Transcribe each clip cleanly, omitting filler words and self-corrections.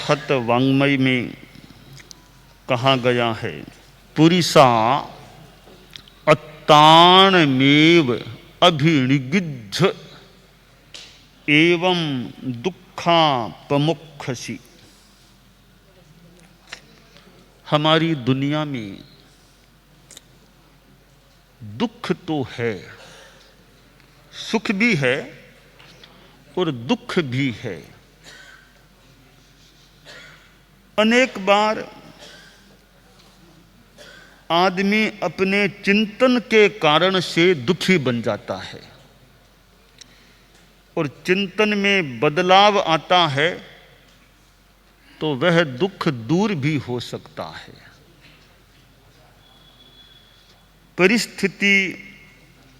बृहत वाङ्मय में कहा गया है, पुरिसा अत्तानमेव अभिनिगिद्ध एवं दुःखापमुख्यसि। हमारी दुनिया में दुख तो है, सुख भी है और दुख भी है। अनेक बार आदमी अपने चिंतन के कारण से दुखी बन जाता है और चिंतन में बदलाव आता है तो वह दुख दूर भी हो सकता है। परिस्थिति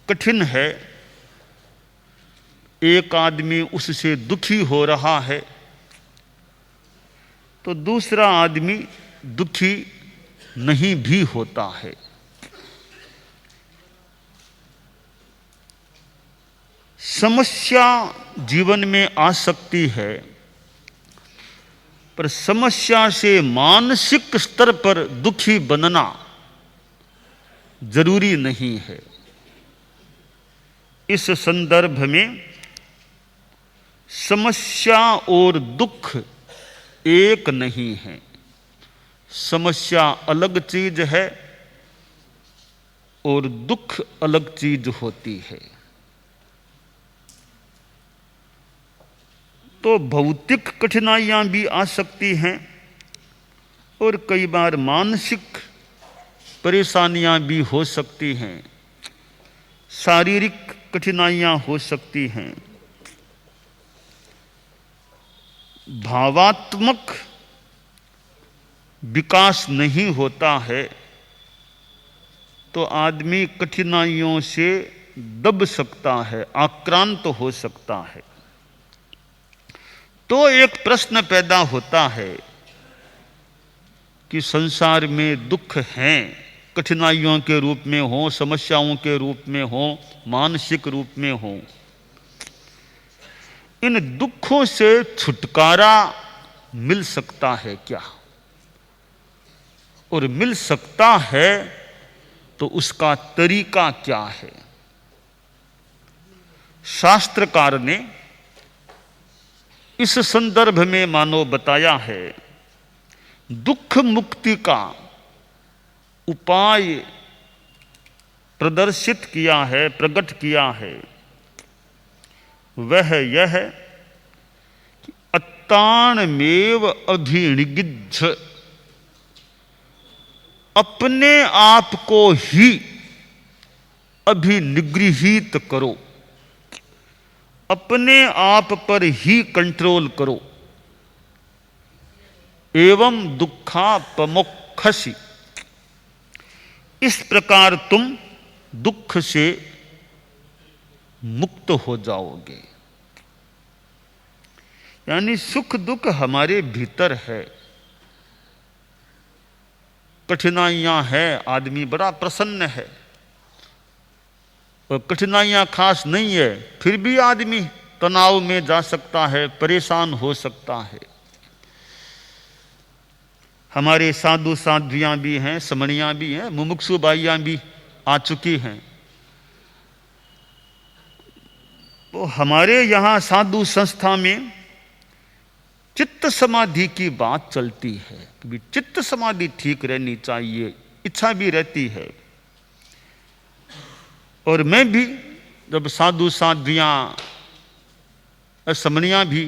कठिन है, एक आदमी उससे दुखी हो रहा है तो दूसरा आदमी दुखी नहीं भी होता है। समस्या जीवन में आ सकती है, पर समस्या से मानसिक स्तर पर दुखी बनना जरूरी नहीं है। इस संदर्भ में समस्या और दुख एक नहीं है। समस्या अलग चीज है और दुख अलग चीज होती है। तो भौतिक कठिनाइयां भी आ सकती हैं और कई बार मानसिक परेशानियां भी हो सकती हैं, शारीरिक कठिनाइयां हो सकती हैं। भावात्मक विकास नहीं होता है तो आदमी कठिनाइयों से दब सकता है, आक्रांत हो सकता है। तो एक प्रश्न पैदा होता है कि संसार में दुख हैं, कठिनाइयों के रूप में हो, समस्याओं के रूप में हो, मानसिक रूप में हो। इन दुखों से छुटकारा मिल सकता है क्या? और मिल सकता है तो उसका तरीका क्या है? शास्त्रकार ने इस संदर्भ में मानो बताया है, दुख मुक्ति का उपाय प्रदर्शित किया है, प्रकट किया है। वह यह है कि अत्तानमेव अभिनिगिद्ध, अपने आप को ही अभिनिगृहीत करो, अपने आप पर ही कंट्रोल करो। एवं दुःखापमुख्यसि, इस प्रकार तुम दुख से मुक्त हो जाओगे। यानी सुख दुख हमारे भीतर है। कठिनाइयां हैं, आदमी बड़ा प्रसन्न है, और कठिनाइयां खास नहीं है फिर भी आदमी तनाव में जा सकता है, परेशान हो सकता है। हमारे साधु साध्वियां भी हैं, समणियां भी हैं, मुमुक्षु बाइयां भी आ चुकी हैं। तो हमारे यहाँ साधु संस्था में चित्त समाधि की बात चलती है कि चित्त समाधि ठीक रहनी चाहिए, इच्छा भी रहती है। और मैं भी जब साधु साध्वियां, समणियां भी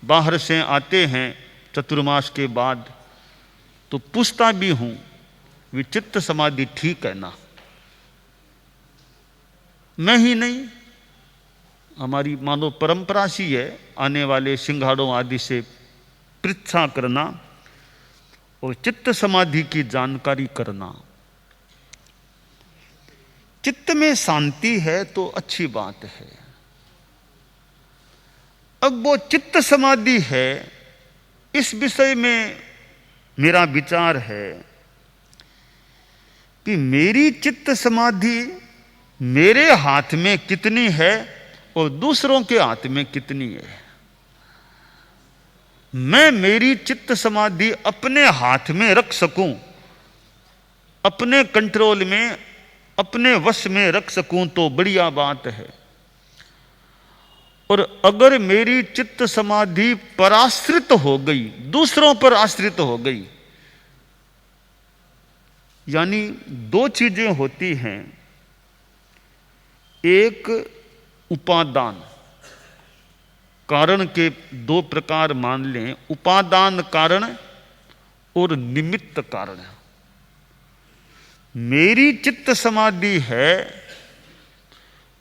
बाहर से आते हैं चतुर्मास के बाद, तो पूछता भी हूं वे चित्त समाधि ठीक है ना? मैं ही नहीं, हमारी मानो परंपरा सी है आने वाले सिंघाड़ों आदि से पृच्छा करना और चित्त समाधि की जानकारी करना। चित्त में शांति है तो अच्छी बात है। अब वो चित्त समाधि है, इस विषय में मेरा विचार है कि मेरी चित्त समाधि मेरे हाथ में कितनी है और दूसरों के हाथ में कितनी है। मैं मेरी चित्त समाधि अपने हाथ में रख सकूं, अपने कंट्रोल में, अपने वश में रख सकूं तो बढ़िया बात है। और अगर मेरी चित्त समाधि पराश्रित हो गई, दूसरों पर आश्रित हो गई, यानी दो चीजें होती हैं, एक उपादान, कारण के दो प्रकार मान लें, उपादान कारण और निमित्त कारण। मेरी चित्त समाधि है,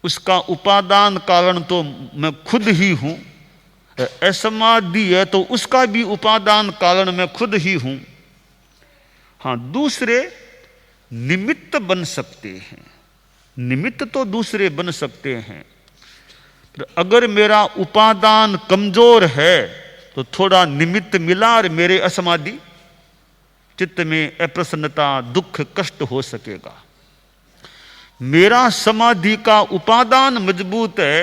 उसका उपादान कारण तो मैं खुद ही हूं, असमाधि है तो उसका भी उपादान कारण मैं खुद ही हूं। हां, दूसरे निमित्त बन सकते हैं, निमित्त तो दूसरे बन सकते हैं। अगर मेरा उपादान कमजोर है तो थोड़ा निमित्त मिला और मेरे असमाधि चित्त में अप्रसन्नता, दुख, कष्ट हो सकेगा। मेरा समाधि का उपादान मजबूत है,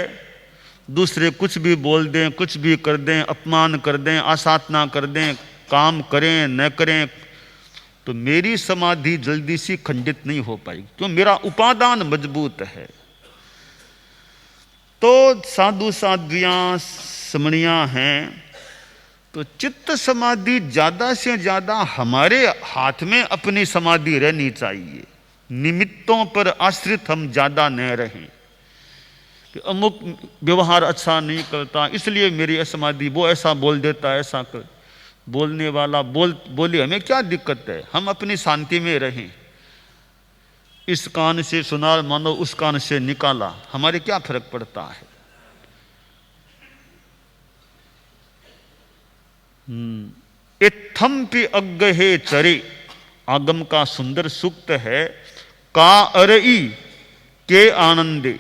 दूसरे कुछ भी बोल दें, कुछ भी कर दें, अपमान कर दें, आसाधना कर दें, काम करें न करें, तो मेरी समाधि जल्दी सी खंडित नहीं हो पाएगी, क्यों? मेरा उपादान मजबूत है। तो साधु साध्वियां समणियां हैं, तो चित्त समाधि ज्यादा से ज्यादा हमारे हाथ में अपनी समाधि रहनी चाहिए, निमित्तों पर आश्रित हम ज्यादा न रहें कि अमुक व्यवहार अच्छा नहीं करता इसलिए मेरी असमाधि, वो ऐसा बोल देता, ऐसा कर, बोलने वाला बोले, हमें क्या दिक्कत है, हम अपनी शांति में रहें। इस कान से सुना मानो उस कान से निकाला, हमारे क्या फर्क पड़ता है। इत्थम्पि अग्गहे चरे, आगम का सुंदर सूक्त है, का अरई के आनंदे,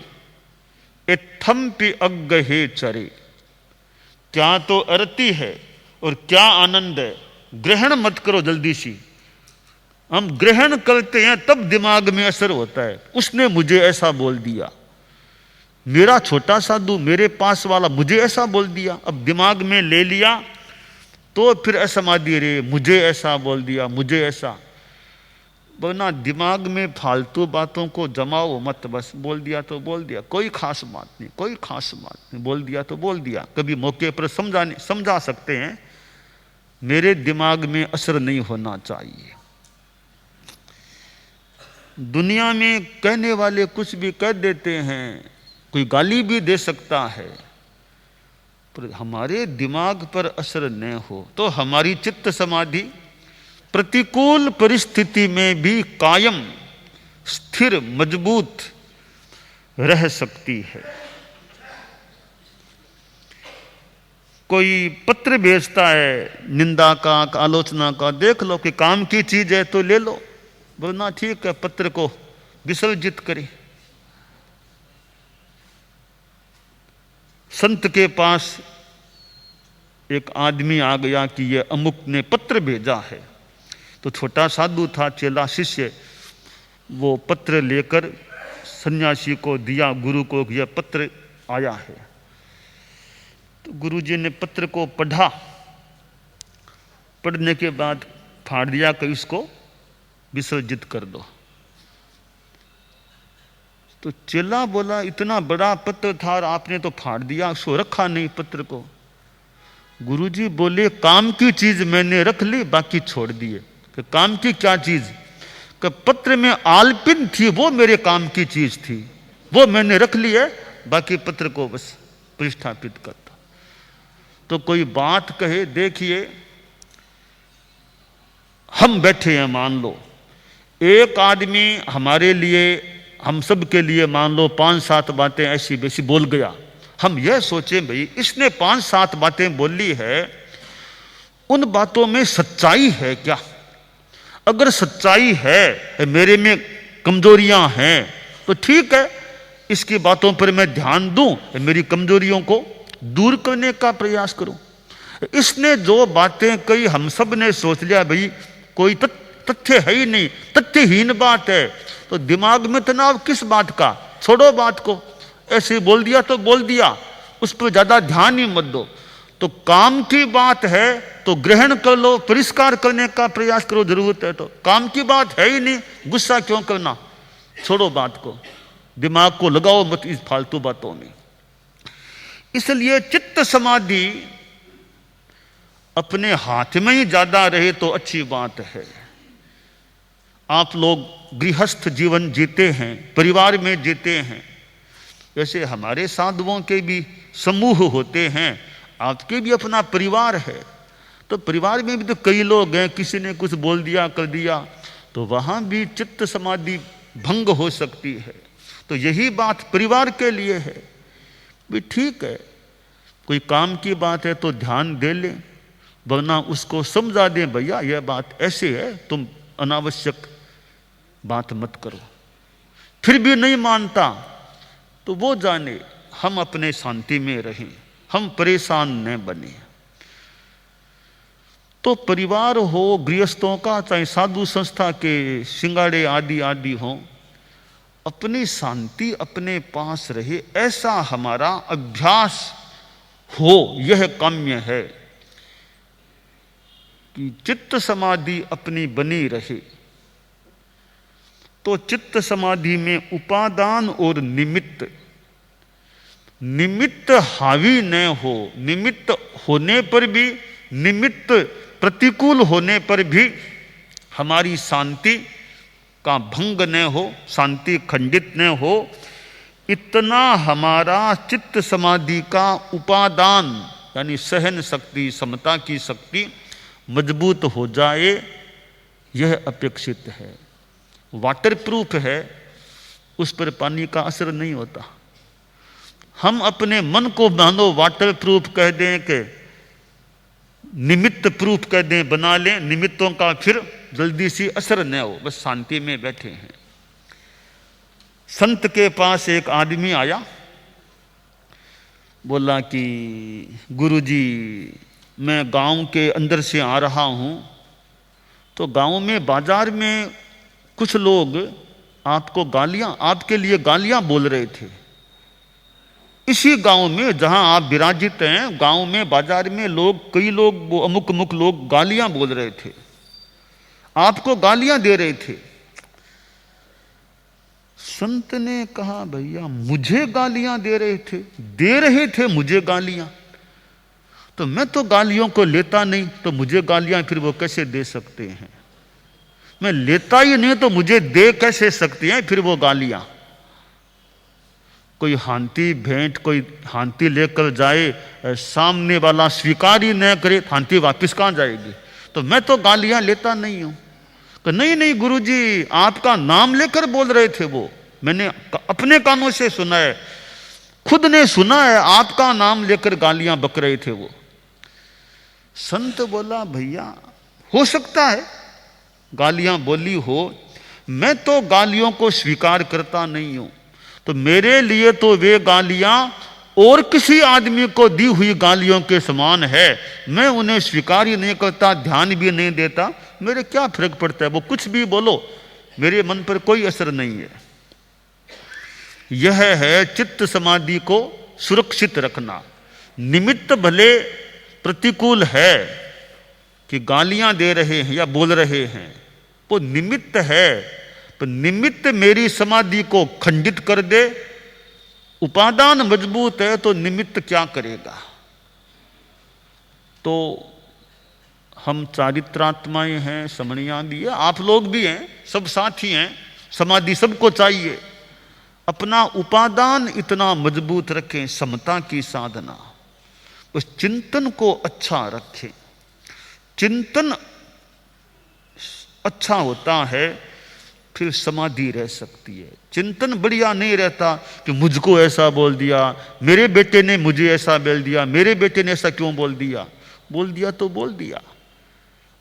इत्थम्पि अग्गहे चरे, क्या तो अरती है और क्या आनंद है। ग्रहण मत करो जल्दी सी, हम ग्रहण करते हैं तब दिमाग में असर होता है। उसने मुझे ऐसा बोल दिया, मेरा छोटा साधु, मेरे पास वाला मुझे ऐसा बोल दिया, अब दिमाग में ले लिया तो फिर असमाधि रे, मुझे ऐसा बोल दिया, मुझे ऐसा। वरना दिमाग में फालतू बातों को जमाओ मत, बस बोल दिया तो बोल दिया, कोई खास बात नहीं, कोई खास बात नहीं, बोल दिया तो बोल दिया। कभी मौके पर समझा सकते हैं, मेरे दिमाग में असर नहीं होना चाहिए। दुनिया में कहने वाले कुछ भी कह देते हैं, कोई गाली भी दे सकता है, पर हमारे दिमाग पर असर न हो तो हमारी चित्त समाधि प्रतिकूल परिस्थिति में भी कायम, स्थिर, मजबूत रह सकती है। कोई पत्र भेजता है निंदा का, आलोचना का, देख लो कि काम की चीज है तो ले लो, बोलना ठीक है, पत्र को विसर्जित करें। संत के पास एक आदमी आ गया कि ये अमुक ने पत्र भेजा है, तो छोटा साधु था, चेला शिष्य, वो पत्र लेकर सन्यासी को दिया, गुरु को, यह पत्र आया है। तो गुरुजी ने पत्र को पढ़ा, पढ़ने के बाद फाड़ दिया कि इसको विसर्जित कर दो। तो चेला बोला, इतना बड़ा पत्र था और आपने तो फाड़ दिया, सो रखा नहीं पत्र को। गुरुजी बोले, काम की चीज मैंने रख ली, बाकी छोड़ दिए। कि काम की क्या चीज? कि पत्र में आलपिन थी, वो मेरे काम की चीज थी, वो मैंने रख ली है, बाकी पत्र को बस प्रतिष्ठापित करता। तो कोई बात कहे, देखिए हम बैठे हैं, मान लो एक आदमी हमारे लिए, हम सब के लिए मान लो 5-7 बातें ऐसी वैसी बोल गया, हम यह सोचें भाई इसने 5-7 बातें बोली है, उन बातों में सच्चाई है क्या? अगर सच्चाई है, मेरे में कमजोरियां हैं तो ठीक है, इसकी बातों पर मैं ध्यान दूं, मेरी कमजोरियों को दूर करने का प्रयास करूं। इसने जो बातें कही, हम सब ने सोच लिया भाई कोई तथ्य है ही नहीं, तथ्यहीन बात है, तो दिमाग में तनाव किस बात का? छोड़ो बात को, ऐसे बोल दिया तो बोल दिया, उस पर ज्यादा ध्यान ही मत दो। तो काम की बात है तो ग्रहण कर लो, परिष्कार करने का प्रयास करो, जरूरत है तो। काम की बात है ही नहीं, गुस्सा क्यों करना, छोड़ो बात को, दिमाग को लगाओ मत इस फालतू बातों में। इसलिए चित्त समाधि अपने हाथ में ही ज्यादा रहे तो अच्छी बात है। आप लोग गृहस्थ जीवन जीते हैं, परिवार में जीते हैं, जैसे हमारे साधुओं के भी समूह होते हैं, आपके भी अपना परिवार है, तो परिवार में भी तो कई लोग हैं, किसी ने कुछ बोल दिया कर दिया तो वहां भी चित्त समाधि भंग हो सकती है। तो यही बात परिवार के लिए है भी, ठीक है कोई काम की बात है तो ध्यान दे ले, वरना उसको समझा दें भैया यह बात ऐसे है, तुम अनावश्यक बात मत करो। फिर भी नहीं मानता तो वो जाने, हम अपने शांति में रहें, हम परेशान न बने। तो परिवार हो गृहस्थों का, चाहे साधु संस्था के सिंगाड़े आदि आदि हो, अपनी शांति अपने पास रहे, ऐसा हमारा अभ्यास हो, यह काम्य है कि चित्त समाधि अपनी बनी रहे। तो चित्त समाधि में उपादान और निमित्त, निमित्त हावी न हो, निमित्त होने पर भी, निमित्त प्रतिकूल होने पर भी हमारी शांति का भंग न हो, शांति खंडित न हो, इतना हमारा चित्त समाधि का उपादान यानी सहन शक्ति, समता की शक्ति मजबूत हो जाए, यह अपेक्षित है। वाटर प्रूफ है, उस पर पानी का असर नहीं होता। हम अपने मन को मानो वाटर प्रूफ कह दें कि निमित्त प्रूफ कह दें, बना लें, निमित्तों का फिर जल्दी सी असर न हो, बस शांति में बैठे हैं। संत के पास एक आदमी आया, बोला कि गुरुजी मैं गांव के अंदर से आ रहा हूं, तो गांव में बाजार में कुछ लोग आपको गालियां, आपके लिए गालियां बोल रहे थे। इसी गांव में जहां आप विराजित हैं, गांव में बाजार में लोग, कई लोग, वो अमुक अमुक लोग गालियां बोल रहे थे, आपको गालियां दे रहे थे। संत ने कहा भैया मुझे गालियां दे रहे थे मुझे गालियां, तो मैं तो गालियों को लेता नहीं, तो मुझे गालियां फिर वो कैसे दे सकते हैं? मैं लेता ही नहीं तो मुझे दे कैसे सकते हैं फिर वो गालियां? कोई हांती भेंट, कोई हांती लेकर जाए, सामने वाला स्वीकार ही न करे, हांती वापस कहां जाएगी? तो मैं तो गालियां लेता नहीं हूं। तो नहीं गुरुजी, आपका नाम लेकर बोल रहे थे वो, मैंने अपने कानों से सुना है, खुद ने सुना है, आपका नाम लेकर गालियां बक रहे थे वो। संत बोला भैया हो सकता है गालियां बोली हो, मैं तो गालियों को स्वीकार करता नहीं हूं, तो मेरे लिए तो वे गालियां और किसी आदमी को दी हुई गालियों के समान है, मैं उन्हें स्वीकार ही नहीं करता, ध्यान भी नहीं देता, मेरे क्या फर्क पड़ता है, वो कुछ भी बोलो, मेरे मन पर कोई असर नहीं है। यह है चित्त समाधि को सुरक्षित रखना। निमित्त भले प्रतिकूल है कि गालियां दे रहे हैं या बोल रहे हैं, वो निमित्त है, तो निमित्त मेरी समाधि को खंडित कर दे, उपादान मजबूत है तो निमित्त क्या करेगा? तो हम चारित्रात्माएं हैं, समणियां भी है, आप लोग भी हैं, सब साथी हैं, समाधि सबको चाहिए। अपना उपादान इतना मजबूत रखें, समता की साधना, उस चिंतन को अच्छा रखें। चिंतन अच्छा होता है फिर समाधि रह सकती है। चिंतन बढ़िया नहीं रहता कि मुझको ऐसा बोल दिया, मेरे बेटे ने मुझे ऐसा बोल दिया, मेरे बेटे ने ऐसा क्यों बोल दिया तो बोल दिया।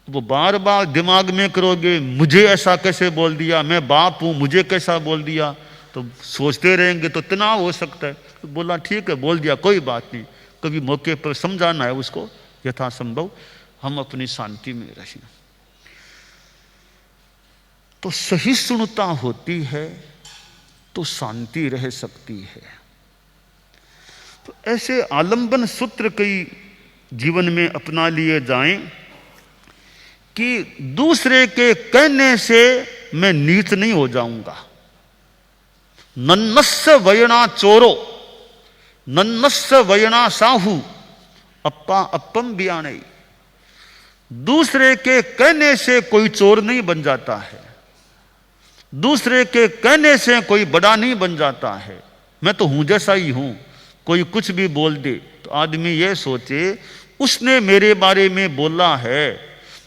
वो बार बार दिमाग में करोगे, मुझे ऐसा कैसे बोल दिया, मैं बाप हूं, मुझे कैसा बोल दिया, तो सोचते रहेंगे तो तनाव हो सकता है। तो बोला ठीक है, बोल दिया, कोई बात नहीं, कभी मौके पर समझाना है उसको यथासंभव, हम अपनी शांति में रहें। तो सहिष्णुता होती है तो शांति रह सकती है। तो ऐसे आलंबन सूत्र कई जीवन में अपना लिए जाएं कि दूसरे के कहने से मैं नीच नहीं हो जाऊंगा। नन्नस्य वयना चोरो नन्नस्य वयना साहू अप्पा अप्पम बियाने। दूसरे के कहने से कोई चोर नहीं बन जाता है, दूसरे के कहने से कोई बड़ा नहीं बन जाता है। मैं तो हूं जैसा ही हूं, कोई कुछ भी बोल दे तो आदमी ये सोचे उसने मेरे बारे में बोला है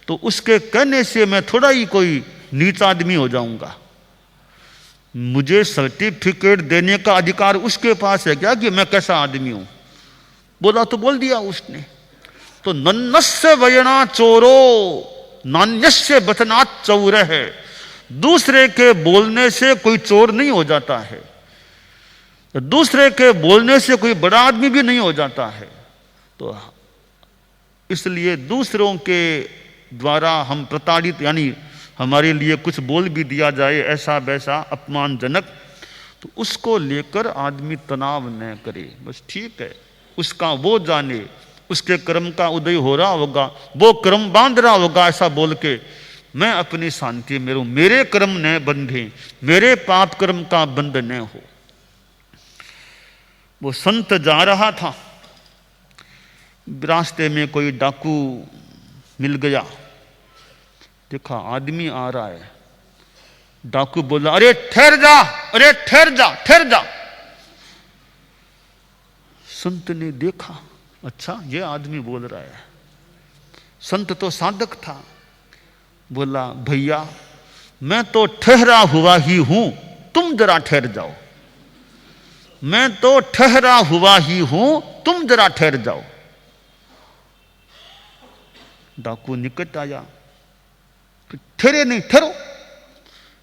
तो उसके कहने से मैं थोड़ा ही कोई नीच आदमी हो जाऊंगा। मुझे सर्टिफिकेट देने का अधिकार उसके पास है क्या कि मैं कैसा आदमी हूं? बोला तो बोल दिया उसने। तो नन्नस्य वयना चोरो नान्यस्य बचनात् चौर है। दूसरे के बोलने से कोई चोर नहीं हो जाता है, दूसरे के बोलने से कोई बड़ा आदमी भी नहीं हो जाता है। तो इसलिए दूसरों के द्वारा हम प्रताड़ित, यानी हमारे लिए कुछ बोल भी दिया जाए ऐसा वैसा अपमानजनक, तो उसको लेकर आदमी तनाव न करे। बस ठीक है, उसका वो जाने, उसके कर्म का उदय हो रहा होगा, वो कर्म बांध रहा होगा, ऐसा बोल के मैं अपनी शांति में रहूं। मेरे कर्म न बंधे, मेरे पाप कर्म का बंध न हो। वो संत जा रहा था, रास्ते में कोई डाकू मिल गया, देखा आदमी आ रहा है। डाकू बोला, अरे ठहर जा, अरे ठहर जा, ठहर जा। संत ने देखा, अच्छा ये आदमी बोल रहा है। संत तो साधक था, बोला भैया मैं तो ठहरा हुआ ही हूं, तुम जरा ठहर जाओ। मैं तो ठहरा हुआ ही हूं, तुम जरा ठहर जाओ। डाकू निकट आया, ठहरे नहीं, ठहरो।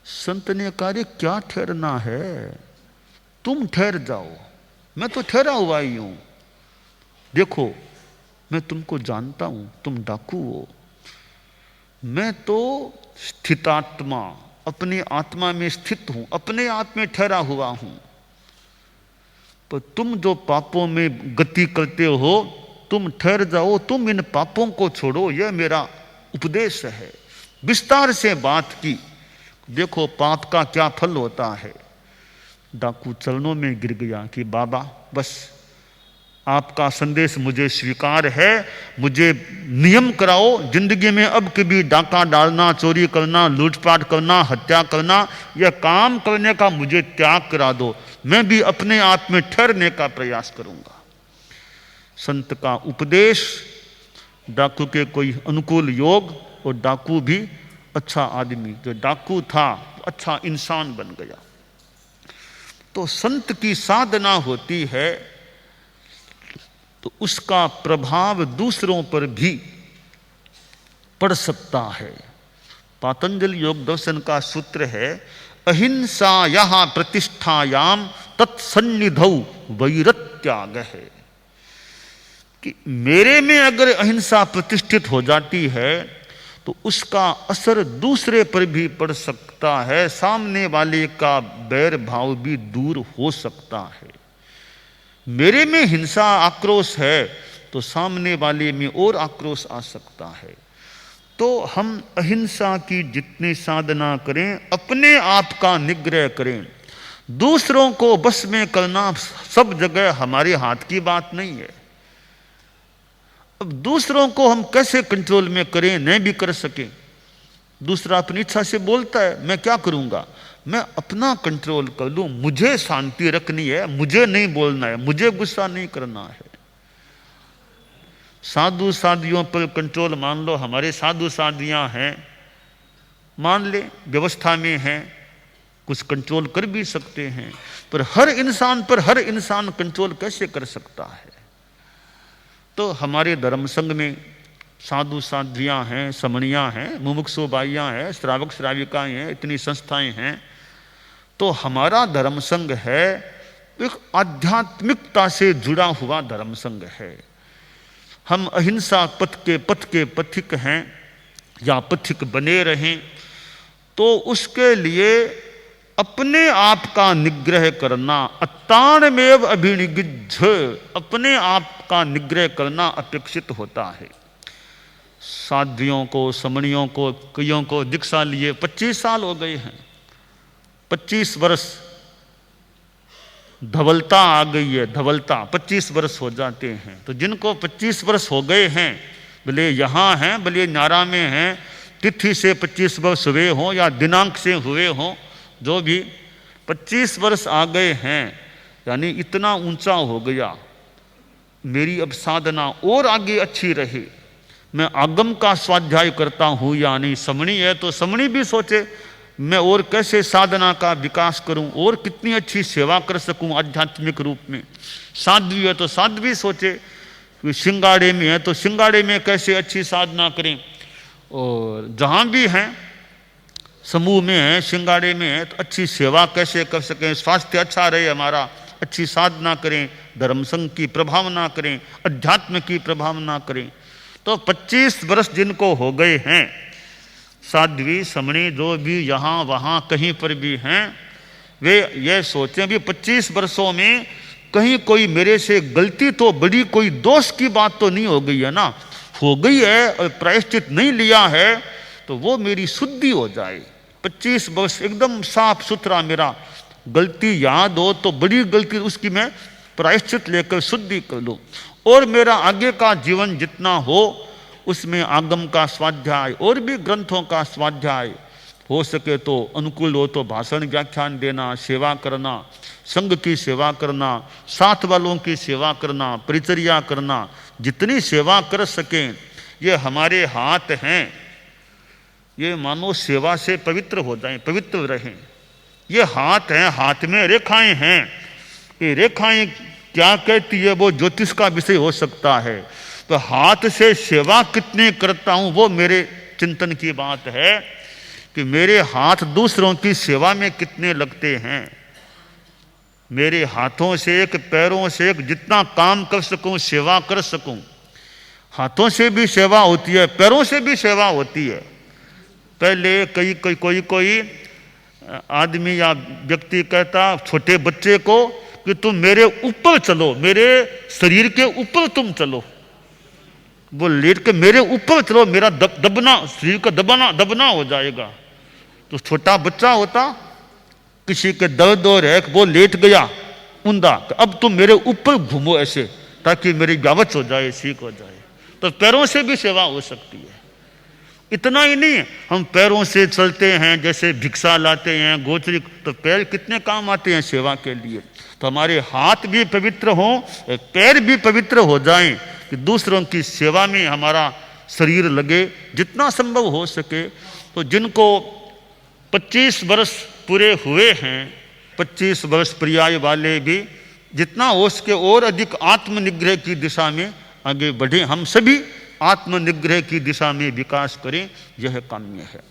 संत ने कहा, क्या ठहरना है, तुम ठहर जाओ, मैं तो ठहरा हुआ ही हूं। देखो मैं तुमको जानता हूं, तुम डाकू हो, मैं तो स्थितात्मा, अपनी आत्मा में स्थित हूं, अपने आप में ठहरा हुआ हूं। पर तुम जो पापों में गति करते हो, तुम ठहर जाओ, तुम इन पापों को छोड़ो, यह मेरा उपदेश है। विस्तार से बात की, देखो पाप का क्या फल होता है। डाकू चरणों में गिर गया कि बाबा बस आपका संदेश मुझे स्वीकार है, मुझे नियम कराओ, जिंदगी में अब कभी डाका डालना, चोरी करना, लूटपाट करना, हत्या करना, यह काम करने का मुझे त्याग करा दो, मैं भी अपने आप में ठहरने का प्रयास करूंगा। संत का उपदेश, डाकू के कोई अनुकूल योग, और डाकू भी अच्छा आदमी, जो डाकू था अच्छा इंसान बन गया। तो संत की साधना होती है तो उसका प्रभाव दूसरों पर भी पड़ सकता है। पातंजलि योग दर्शन का सूत्र है, अहिंसा यहां प्रतिष्ठायाम तत्सन्निधौ वैरत्याग है, कि मेरे में अगर अहिंसा प्रतिष्ठित हो जाती है तो उसका असर दूसरे पर भी पड़ सकता है, सामने वाले का बैर भाव भी दूर हो सकता है। मेरे में हिंसा आक्रोश है तो सामने वाले में और आक्रोश आ सकता है। तो हम अहिंसा की जितनी साधना करें, अपने आप का निग्रह करें। दूसरों को बस में करना सब जगह हमारे हाथ की बात नहीं है। अब दूसरों को हम कैसे कंट्रोल में करें, नहीं भी कर सके। दूसरा अपनी इच्छा से बोलता है, मैं क्या करूंगा, मैं अपना कंट्रोल कर लूं, मुझे शांति रखनी है, मुझे नहीं बोलना है, मुझे गुस्सा नहीं करना है। साधु साधियों पर कंट्रोल मान लो, हमारे साधु साधियां हैं, मान ले व्यवस्था में हैं, कुछ कंट्रोल कर भी सकते हैं, पर हर इंसान पर हर इंसान कंट्रोल कैसे कर सकता है। तो हमारे धर्म संघ में साधु साध्वियां हैं, समणियां हैं, मुमुक्षु बाइयां हैं, श्रावक श्राविकाएं हैं, इतनी संस्थाएं हैं। तो हमारा धर्म संघ है एक आध्यात्मिकता से जुड़ा हुआ धर्म संघ है। हम अहिंसा पथ के पथिक हैं या पथिक बने रहें, तो उसके लिए अपने आप का निग्रह करना, अत्तानमेव अभिनिगिद्ध, अपने आप का निग्रह करना अपेक्षित होता है। साध्वियों को, समणियों को, कईयों को दीक्षा लिए 25 साल हो गए हैं, 25 वर्ष धवलता आ गई है, धवलता 25 वर्ष हो जाते हैं। तो जिनको 25 वर्ष हो गए हैं, भले यहाँ हैं भले न्यारा में हैं, तिथि से 25 वर्ष हुए हों या दिनांक से हुए हों, जो भी 25 वर्ष आ गए हैं, यानी इतना ऊंचा हो गया, मेरी अब साधना और आगे अच्छी रहे, मैं आगम का स्वाध्याय करता हूँ या नहीं। समणी है तो समणी भी सोचे मैं और कैसे साधना का विकास करूं और कितनी अच्छी सेवा कर सकूं आध्यात्मिक रूप में। साध्वी है तो साध्वी सोचे, सिंगाड़े में है तो सिंगाड़े में कैसे अच्छी साधना करें। और जहाँ भी हैं, समूह में है, सिंगाड़े में है, तो अच्छी सेवा कैसे कर सकें, स्वास्थ्य अच्छा रहे हमारा, अच्छी साधना करें, धर्म संघ की प्रभावना करें, अध्यात्म की प्रभावना करें। तो 25 वर्ष जिनको हो गए हैं, साध्वी समणी जो भी यहाँ वहाँ कहीं पर भी हैं, वे ये सोचें भी 25 वर्षों में कहीं कोई मेरे से गलती तो, बड़ी कोई दोष की बात तो नहीं हो गई है ना। हो गई है और प्रायश्चित नहीं लिया है तो वो मेरी शुद्धि हो जाए। 25 वर्ष एकदम साफ सुथरा, मेरा गलती याद हो तो बड़ी गलती उसकी मैं प्रायश्चित लेकर शुद्धि कर लूँ, और मेरा आगे का जीवन जितना हो उसमें आगम का स्वाध्याय और भी ग्रंथों का स्वाध्याय हो सके तो, अनुकूल हो तो भाषण व्याख्यान देना, सेवा करना, संघ की सेवा करना, साथ वालों की सेवा करना, परिचर्या करना, जितनी सेवा कर सकें। ये हमारे हाथ हैं, ये मानो सेवा से पवित्र हो जाएं, पवित्र रहें। ये हाथ हैं, हाथ में रेखाएं हैं, ये रेखाएं क्या कहती है वो ज्योतिष का विषय हो सकता है। तो हाथ से सेवा कितने करता हूं वो मेरे चिंतन की बात है कि मेरे हाथ दूसरों की सेवा में कितने लगते हैं। मेरे हाथों से एक, पैरों से एक, जितना काम कर सकूं, सेवा कर सकूं। हाथों से भी सेवा होती है, पैरों से भी सेवा होती है। पहले कोई आदमी या व्यक्ति कहता छोटे बच्चे को कि तुम मेरे ऊपर चलो, मेरे शरीर के ऊपर तुम चलो, वो लेट के मेरे ऊपर चलो, मेरा दबना, शरीर का दबना हो जाएगा। तो छोटा बच्चा होता, किसी के दर्द हो रहे, वो लेट गया ऊंधा, तो अब तुम मेरे ऊपर घूमो ऐसे, ताकि मेरी व्यावच हो जाए, ठीक हो जाए। तो पैरों से भी सेवा हो सकती है। इतना ही नहीं, हम पैरों से चलते हैं, जैसे भिक्षा लाते हैं, गोचरी, तो पैर कितने काम आते हैं सेवा के लिए। तो हमारे हाथ भी पवित्र हों, पैर भी पवित्र हो जाएं, कि दूसरों की सेवा में हमारा शरीर लगे जितना संभव हो सके। तो जिनको 25 वर्ष पूरे हुए हैं, 25 वर्ष पर्याय वाले भी जितना हो सके और अधिक आत्मनिग्रह की दिशा में आगे बढ़े। हम सभी आत्मनिग्रह की दिशा में विकास करें, यह काम्य है।